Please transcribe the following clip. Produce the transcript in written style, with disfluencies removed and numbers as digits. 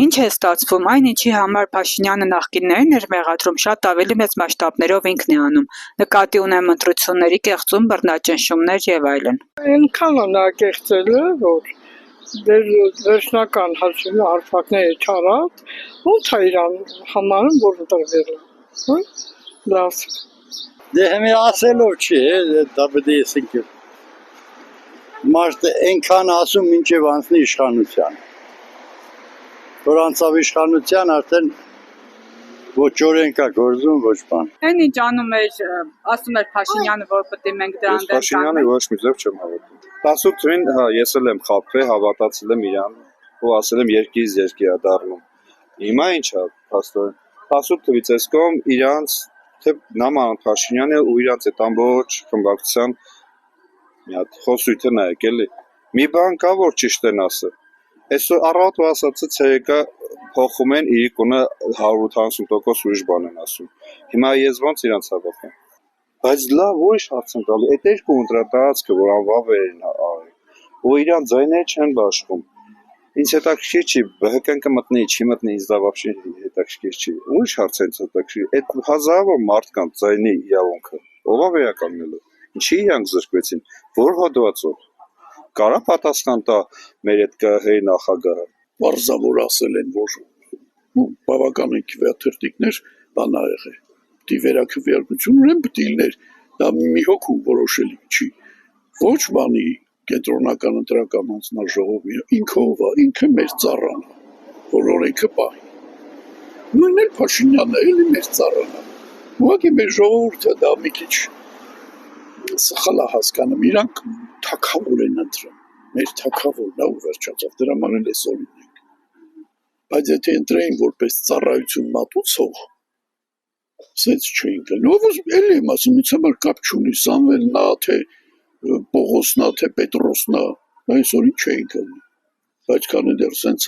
Ինչ է ստացվում, այն ինչի համար Փաշինյանը նախկիններին էր մեղադրում, շատ ավելի մեծ մասշտաբներով ինքն է անում, նկատի ունեմ ընտրությունների կեղծում, բռնաճնշումներ եւ այլն։ Այնքան է նա կեղծել է, որ դեր վերջնական հարցակները չարած, ոնց է իրան համարում, որ ընտրվել է։ Լավ։ Դե հիմա ասելով չի, դա պետք է ասենք։ Մարդը այնքան ասում, մինչև անցնի իշխանության։ Որ անցավ իշխանության, արդեն ոչ օրենք է գործում, ոչ բան։ Այն ինչ անում էր, ասում էր Փաշինյանը, որ պետք է մենք դրան դեմ Փաշինյանը ոչ մի ձև չեմ հավատում։ 18 թվին ես էլ եմ խաբվել, հավատացել եմ իրան, ու ասել եմ երկիրից երկիր է դառնում։ Հիմա ինչ է, փաստորեն 18 թվից այս կողմ իրանց թե Նաման Փաշինյանը ու իրանց այդ ամբողջ խմբակցության մի հատ խոսույթը նայեք էլի։ Մի բան կա, որ ճիշտ են ասել։ Այսօր առավոտը ասացը ցերեկա փոխում են իրիկունը 180% ուրիշ բան են ասում։ Հիմա ես ոնց իրանց հավատեմ։ Բայց լավ ուրիշ հարց են տալի, այդ երկու ընտրատարածքը, որ անվավերին արի, ու իրան ձայները չեն բաշխում։ Ինձ հետաքրքիր չի, ԲՀԿ-ն կմտնի, չի մտնի, ինձ դա вообще հետաքրքիր չի։ Ուրիշ հարց են հետաքրքիր։ Այդ հազարավոր մարդկանց ձայնի իրավունքը, ով է վերականգնելու։ Ինչի իրանք զրկվեցին, որ հոդվածով։ Կարա պատասխան տա մեր այդ ԿՀ-ի նախագահը։ Պարզավոր ասել են, որ բավականին քվեաթերթիկներ բան ա եղել։ Դի վերակվեարկություն ունեն բդիլներ, դա մի հոգու որոշելի չի։ Ոչ բանի կենտրոնական ընտրական հանձնաժողովի ինքով է, ինքը մեր ծառան է, որ օրենքը պահի։ Նույնն էլ Փաշինյանն է, էլի մեր ծառան է։ Ուղղակի մեր ժողովուրդը դա մի քիչ սխալ է հասկանում, իրանք թագավոր են ընտրում, մեր թագավորն է ու վերջացավ, դրա համար էլ այսօր ունենք։ Բայց եթե ընտրեին որպես ծառայություն մատուցող, սենց չէին գնում, էլի եմ ասում, ինձ համար կապ չունի, Սամվելն է, թե Պողոսն է, թե Պետրոսն է, այսօր ինչ չէին գնում, բայց քանի դեռ սենց